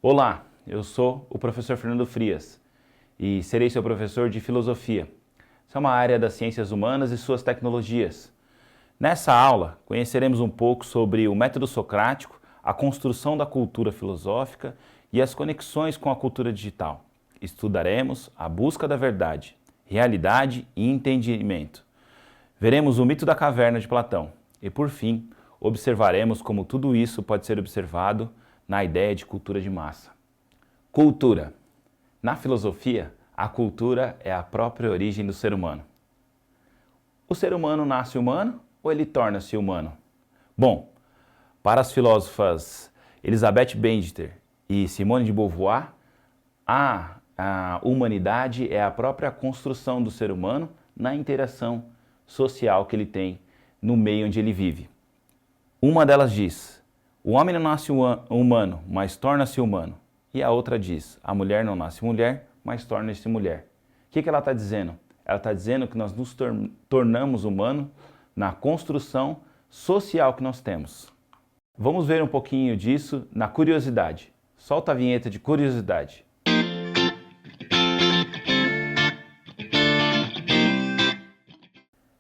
Olá, eu sou o professor Fernando Frias e serei seu professor de filosofia. Essa é uma área das ciências humanas e suas tecnologias. Nessa aula, conheceremos um pouco sobre o método socrático, a construção da cultura filosófica e as conexões com a cultura digital. Estudaremos a busca da verdade, realidade e entendimento. Veremos o mito da caverna de Platão e, por fim, observaremos como tudo isso pode ser observado na ideia de cultura de massa. Cultura. Na filosofia, a cultura é a própria origem do ser humano. O ser humano nasce humano ou ele torna-se humano? Bom, para as filósofas Elizabeth Benditer e Simone de Beauvoir, a humanidade é a própria construção do ser humano na interação social que ele tem no meio onde ele vive. Uma delas diz: o homem não nasce humano, mas torna-se humano. E a outra diz: a mulher não nasce mulher, mas torna-se mulher. O que ela está dizendo? Ela está dizendo que nós nos tornamos humanos na construção social que nós temos. Vamos ver um pouquinho disso na curiosidade. Solta a vinheta de curiosidade.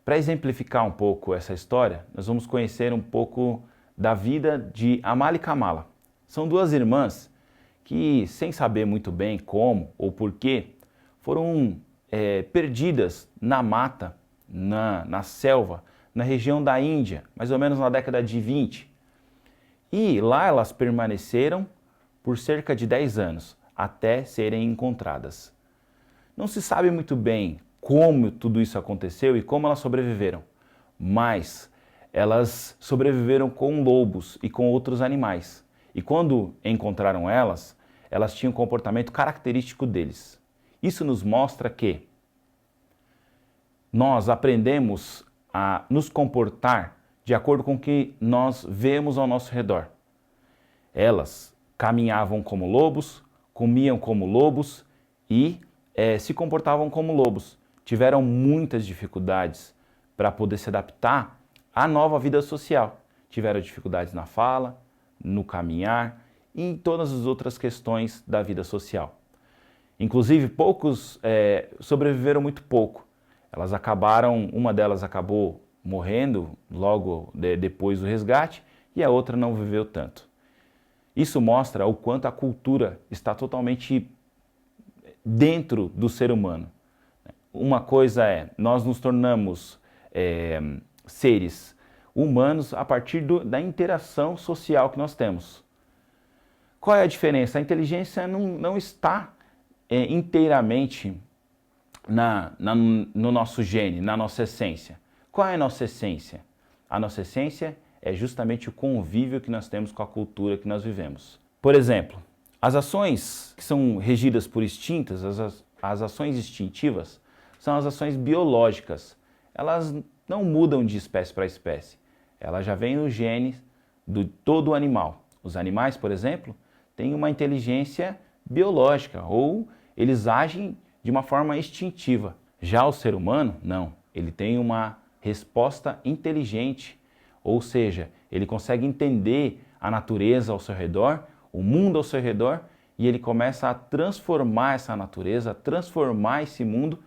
Para exemplificar um pouco essa história, nós vamos conhecer um pouco da vida de Amala e Kamala. São duas irmãs que, sem saber muito bem como ou porquê, foram perdidas na mata, na selva, na região da Índia, mais ou menos na década de 20. E lá elas permaneceram por cerca de 10 anos, até serem encontradas. Não se sabe muito bem como tudo isso aconteceu e como elas sobreviveram, mas elas sobreviveram com lobos e com outros animais. E quando encontraram elas tinham um comportamento característico deles. Isso nos mostra que nós aprendemos a nos comportar de acordo com o que nós vemos ao nosso redor. Elas caminhavam como lobos, comiam como lobos e se comportavam como lobos. Tiveram muitas dificuldades para poder se adaptar à nova vida social. Tiveram dificuldades na fala, no caminhar e em todas as outras questões da vida social. Inclusive, poucos sobreviveram muito pouco. Uma delas acabou morrendo logo depois do resgate e a outra não viveu tanto. Isso mostra o quanto a cultura está totalmente dentro do ser humano. Uma coisa nós nos tornamos seres humanos a partir da interação social que nós temos. Qual é a diferença? A inteligência não está inteiramente no nosso gene, na nossa essência. Qual é a nossa essência? A nossa essência é justamente o convívio que nós temos com a cultura que nós vivemos. Por exemplo, as ações que são regidas por instintos, as ações instintivas, são as ações biológicas. Elas não mudam de espécie para espécie. Elas já vêm nos genes de todo animal. Os animais, por exemplo, têm uma inteligência biológica ou eles agem de uma forma instintiva. Já o ser humano, não. Ele tem uma resposta inteligente, ou seja, ele consegue entender a natureza ao seu redor, o mundo ao seu redor, e ele começa a transformar essa natureza, a transformar esse mundo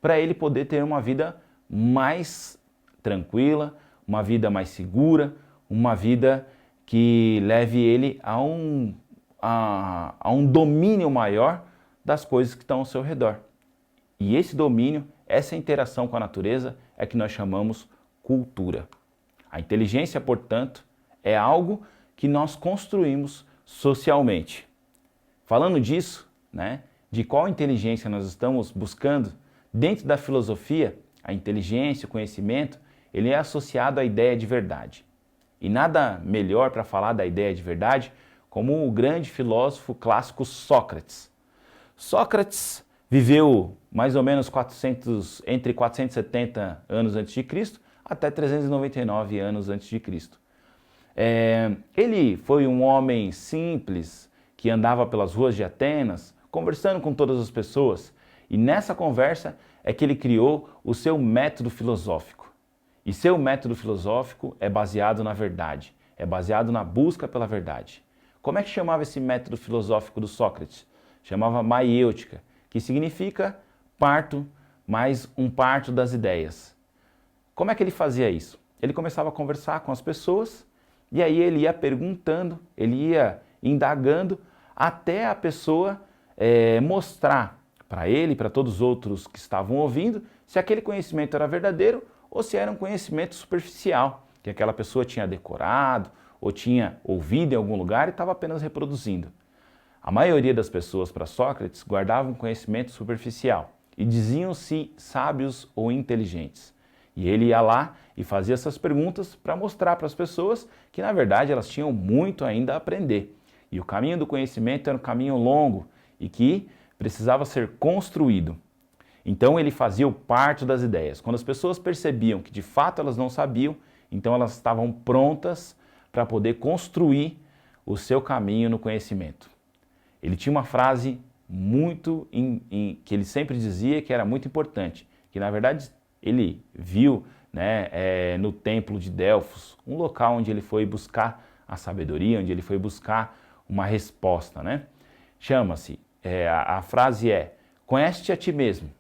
para ele poder ter uma vida mais tranquila, uma vida mais segura, uma vida que leve ele a um domínio maior das coisas que estão ao seu redor. E esse domínio, essa interação com a natureza é que nós chamamos cultura. A inteligência, portanto, é algo que nós construímos socialmente. Falando disso, de qual inteligência nós estamos buscando, dentro da filosofia, a inteligência, o conhecimento, ele é associado à ideia de verdade. E nada melhor para falar da ideia de verdade como o grande filósofo clássico Sócrates. Sócrates viveu mais ou menos entre 470 anos antes de Cristo até 399 anos antes de Cristo. Ele foi um homem simples que andava pelas ruas de Atenas, conversando com todas as pessoas. E nessa conversa é que ele criou o seu método filosófico. E seu método filosófico é baseado na verdade, é baseado na busca pela verdade. Como é que chamava esse método filosófico do Sócrates? Chamava maiêutica, que significa parto, mais um parto das ideias. Como é que ele fazia isso? Ele começava a conversar com as pessoas e aí ele ia perguntando, ele ia indagando até a pessoa mostrar para ele e para todos os outros que estavam ouvindo se aquele conhecimento era verdadeiro ou se era um conhecimento superficial, que aquela pessoa tinha decorado ou tinha ouvido em algum lugar e estava apenas reproduzindo. A maioria das pessoas para Sócrates guardavam conhecimento superficial e diziam-se sábios ou inteligentes. E ele ia lá e fazia essas perguntas para mostrar para as pessoas que, na verdade, elas tinham muito ainda a aprender. E o caminho do conhecimento era um caminho longo e que precisava ser construído. Então ele fazia o parto das ideias. Quando as pessoas percebiam que de fato elas não sabiam, então elas estavam prontas para poder construir o seu caminho no conhecimento. Ele tinha uma frase que ele sempre dizia que era muito importante, que na verdade ele viu, né, no templo de Delfos, um local onde ele foi buscar a sabedoria, onde ele foi buscar uma resposta, né? Chama-se, a frase é, conhece-te a ti mesmo.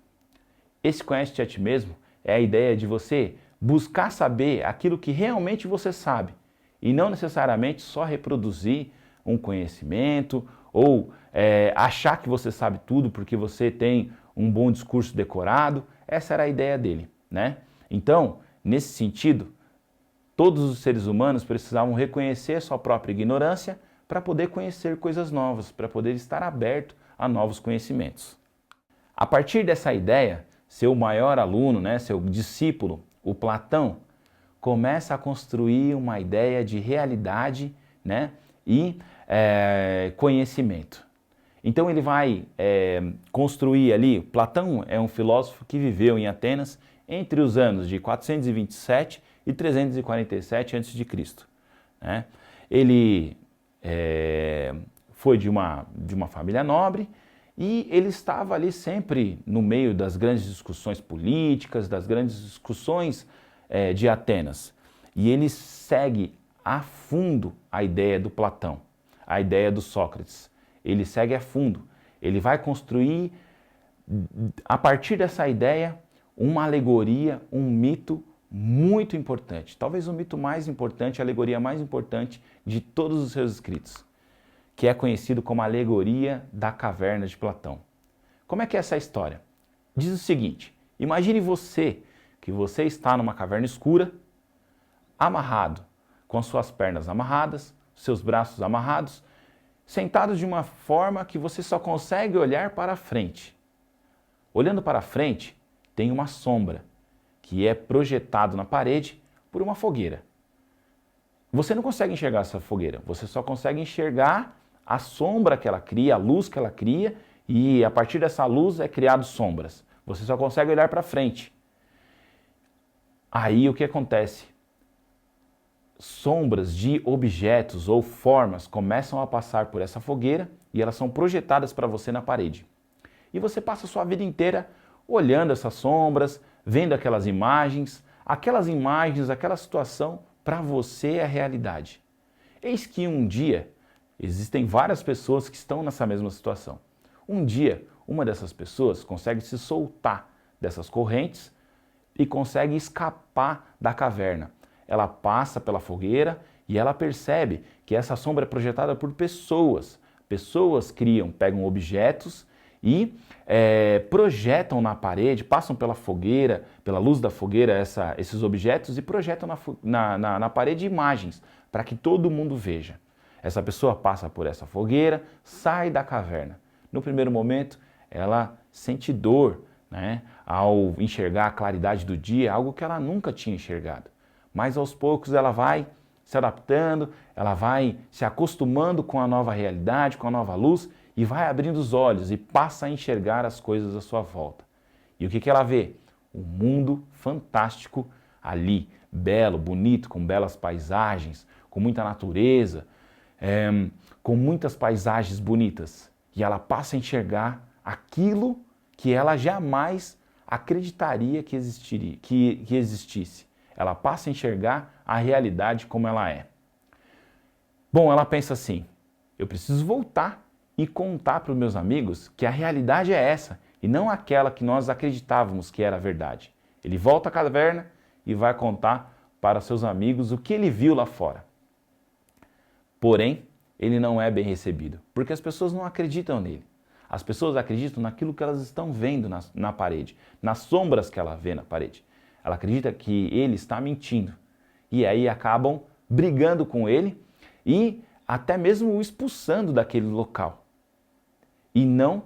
Esse conhece-te a ti mesmo é a ideia de você buscar saber aquilo que realmente você sabe e não necessariamente só reproduzir um conhecimento ou achar que você sabe tudo porque você tem um bom discurso decorado. Essa era a ideia dele, né? Então, nesse sentido, todos os seres humanos precisavam reconhecer sua própria ignorância para poder conhecer coisas novas, para poder estar aberto a novos conhecimentos. A partir dessa ideia, seu maior aluno, né, seu discípulo, o Platão, começa a construir uma ideia de realidade, né, e conhecimento. Então ele vai construir ali, Platão é um filósofo que viveu em Atenas entre os anos de 427 e 347 a.C., né? Ele foi de uma família nobre e ele estava ali sempre no meio das grandes discussões políticas, das grandes discussões de Atenas. E ele segue a fundo a ideia do Platão, a ideia do Sócrates. Ele segue a fundo. Ele vai construir, a partir dessa ideia, uma alegoria, um mito muito importante. Talvez o mito mais importante, a alegoria mais importante de todos os seus escritos, que é conhecido como a alegoria da caverna de Platão. Como é que é essa história? Diz o seguinte, imagine que você está numa caverna escura, amarrado, com suas pernas amarradas, seus braços amarrados, sentado de uma forma que você só consegue olhar para frente. Olhando para frente, tem uma sombra, que é projetado na parede por uma fogueira. Você não consegue enxergar essa fogueira, você só consegue enxergar a sombra que ela cria, a luz que ela cria, e a partir dessa luz é criado sombras. Você só consegue olhar para frente. Aí o que acontece? Sombras de objetos ou formas começam a passar por essa fogueira e elas são projetadas para você na parede. E você passa a sua vida inteira olhando essas sombras, vendo aquelas imagens, aquela situação, para você é a realidade. Eis que um dia, existem várias pessoas que estão nessa mesma situação. Um dia, uma dessas pessoas consegue se soltar dessas correntes e consegue escapar da caverna. Ela passa pela fogueira e ela percebe que essa sombra é projetada por pessoas. Pessoas pegam objetos e projetam na parede, passam pela fogueira, pela luz da fogueira, esses objetos e projetam na parede imagens para que todo mundo veja. Essa pessoa passa por essa fogueira, sai da caverna. No primeiro momento, ela sente dor, né, ao enxergar a claridade do dia, algo que ela nunca tinha enxergado. Mas aos poucos ela vai se adaptando, ela vai se acostumando com a nova realidade, com a nova luz e vai abrindo os olhos e passa a enxergar as coisas à sua volta. E o que ela vê? Um mundo fantástico ali, belo, bonito, com belas paisagens, com muita natureza, com muitas paisagens bonitas. E ela passa a enxergar aquilo que ela jamais acreditaria que existisse. Ela passa a enxergar a realidade como ela é. Bom, ela pensa assim, Eu preciso voltar e contar para os meus amigos que a realidade é essa e não aquela que nós acreditávamos que era a verdade. Ele volta à caverna e vai contar para seus amigos o que ele viu lá fora. Porém, ele não é bem recebido, porque as pessoas não acreditam nele. As pessoas acreditam naquilo que elas estão vendo na parede, nas sombras que ela vê na parede. Ela acredita que ele está mentindo. E aí acabam brigando com ele e até mesmo o expulsando daquele local. E não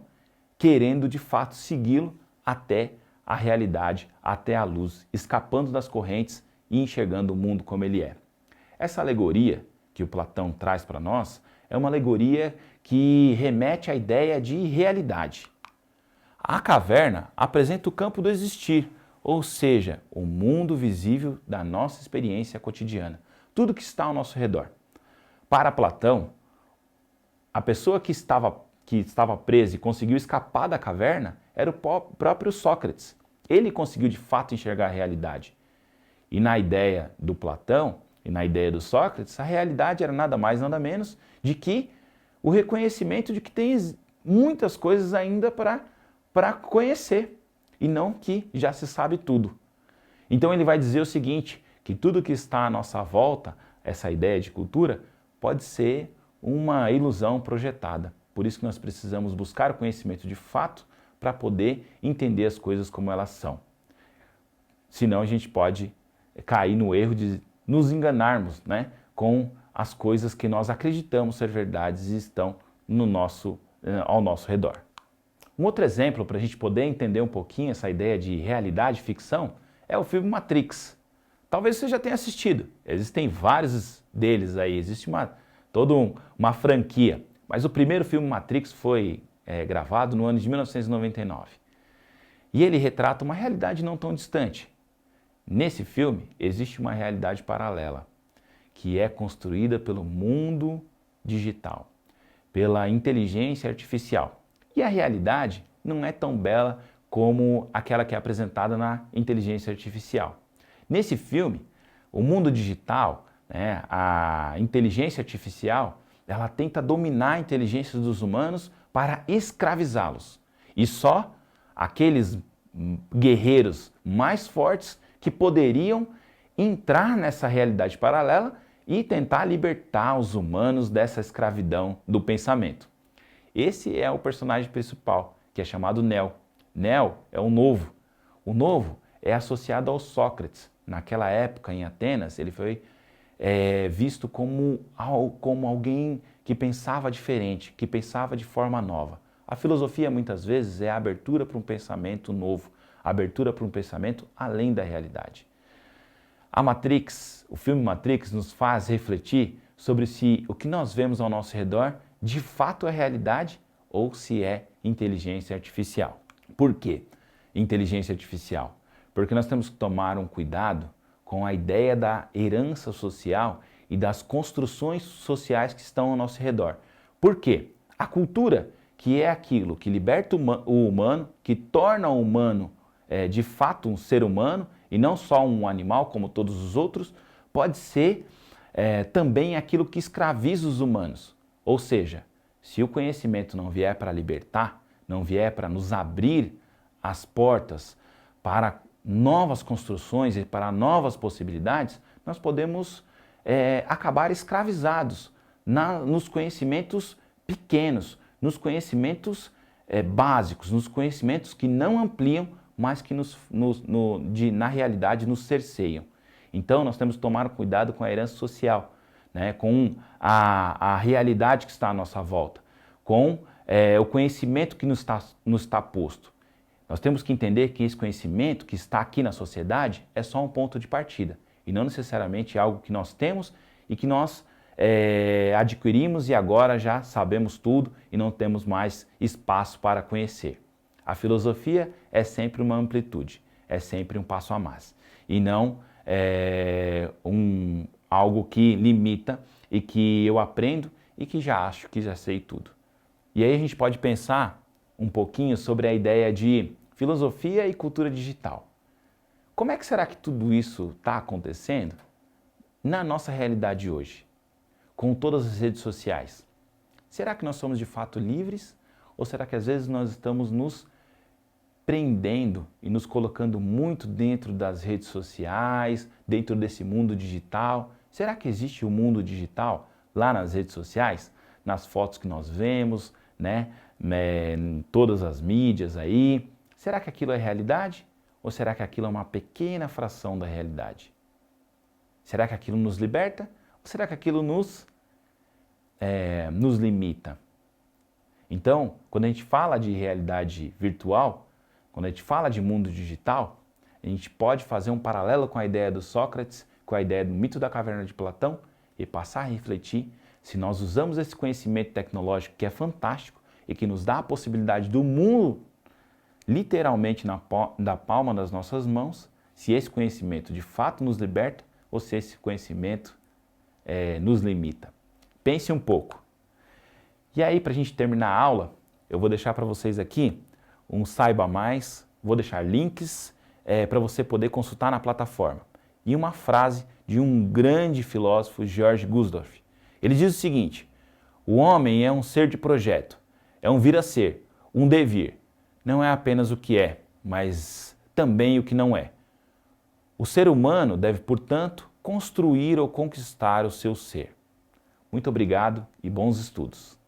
querendo de fato segui-lo até a realidade, até a luz, escapando das correntes e enxergando o mundo como ele é. Essa alegoria que o Platão traz para nós é uma alegoria que remete à ideia de realidade. A caverna apresenta o campo do existir, ou seja, o mundo visível da nossa experiência cotidiana, tudo que está ao nosso redor. Para Platão, a pessoa que estava presa e conseguiu escapar da caverna era o próprio Sócrates. Ele conseguiu de fato enxergar a realidade. E na ideia do Platão e na ideia do Sócrates, a realidade era nada mais nada menos de que o reconhecimento de que tem muitas coisas ainda para conhecer e não que já se sabe tudo. Então ele vai dizer o seguinte, que tudo que está à nossa volta, essa ideia de cultura, pode ser uma ilusão projetada. Por isso que nós precisamos buscar o conhecimento de fato para poder entender as coisas como elas são. Senão a gente pode cair no erro de nos enganarmos, né, com as coisas que nós acreditamos ser verdades e estão ao nosso redor. Um outro exemplo para a gente poder entender um pouquinho essa ideia de realidade e ficção é o filme Matrix. Talvez você já tenha assistido, existem vários deles aí, existe toda uma franquia. Mas o primeiro filme Matrix foi gravado no ano de 1999. E ele retrata uma realidade não tão distante. Nesse filme existe uma realidade paralela, que é construída pelo mundo digital, pela inteligência artificial. E a realidade não é tão bela como aquela que é apresentada na inteligência artificial. Nesse filme, o mundo digital, né, a inteligência artificial, ela tenta dominar a inteligência dos humanos para escravizá-los. E só aqueles guerreiros mais fortes que poderiam entrar nessa realidade paralela e tentar libertar os humanos dessa escravidão do pensamento. Esse é o personagem principal, que é chamado Neo. Neo é o novo. O novo é associado ao Sócrates. Naquela época, em Atenas, ele foi visto como alguém que pensava diferente, que pensava de forma nova. A filosofia, muitas vezes, é a abertura para um pensamento novo, a abertura para um pensamento além da realidade. A Matrix, o filme Matrix, nos faz refletir sobre se o que nós vemos ao nosso redor de fato é realidade ou se é inteligência artificial. Por quê? Inteligência artificial? Porque nós temos que tomar um cuidado com a ideia da herança social e das construções sociais que estão ao nosso redor. Por quê? A cultura, que é aquilo que liberta o humano, que torna o humano de fato um ser humano e não só um animal como todos os outros, pode ser também aquilo que escraviza os humanos. Ou seja, se o conhecimento não vier para libertar, não vier para nos abrir as portas para novas construções e para novas possibilidades, nós podemos acabar escravizados nos conhecimentos pequenos, nos conhecimentos básicos, nos conhecimentos que não ampliam, mas que na realidade nos cerceiam. Então nós temos que tomar cuidado com a herança social, né, com a realidade que está à nossa volta, com o conhecimento que nos está posto. Nós temos que entender que esse conhecimento que está aqui na sociedade é só um ponto de partida e não necessariamente algo que nós temos e que nós adquirimos e agora já sabemos tudo e não temos mais espaço para conhecer. A filosofia é sempre uma amplitude, é sempre um passo a mais e não algo que limita e que eu aprendo e que já acho que já sei tudo. E aí a gente pode pensar um pouquinho sobre a ideia de filosofia e cultura digital. Como é que será que tudo isso está acontecendo na nossa realidade hoje? Com todas as redes sociais, Será que nós somos de fato livres? Ou será que às vezes nós estamos nos prendendo e nos colocando muito dentro das redes sociais, dentro desse mundo digital? Será que existe o mundo digital lá nas redes sociais? Nas fotos que nós vemos, né? Em todas as mídias aí. Será que aquilo é realidade? Ou será que aquilo é uma pequena fração da realidade? Será que aquilo nos liberta? Ou será que aquilo nos limita? Então, quando a gente fala de realidade virtual, quando a gente fala de mundo digital, a gente pode fazer um paralelo com a ideia do Sócrates, com a ideia do mito da caverna de Platão e passar a refletir se nós usamos esse conhecimento tecnológico que é fantástico e que nos dá a possibilidade do mundo literalmente na palma das nossas mãos, se esse conhecimento de fato nos liberta ou se esse conhecimento nos limita. Pense um pouco. E aí, para a gente terminar a aula, eu vou deixar para vocês aqui um Saiba Mais, vou deixar links para você poder consultar na plataforma. E uma frase de um grande filósofo, George Gusdorf. Ele diz o seguinte: o homem é um ser de projeto, é um vir a ser, um devir. Não é apenas o que é, mas também o que não é. O ser humano deve, portanto, construir ou conquistar o seu ser. Muito obrigado e bons estudos.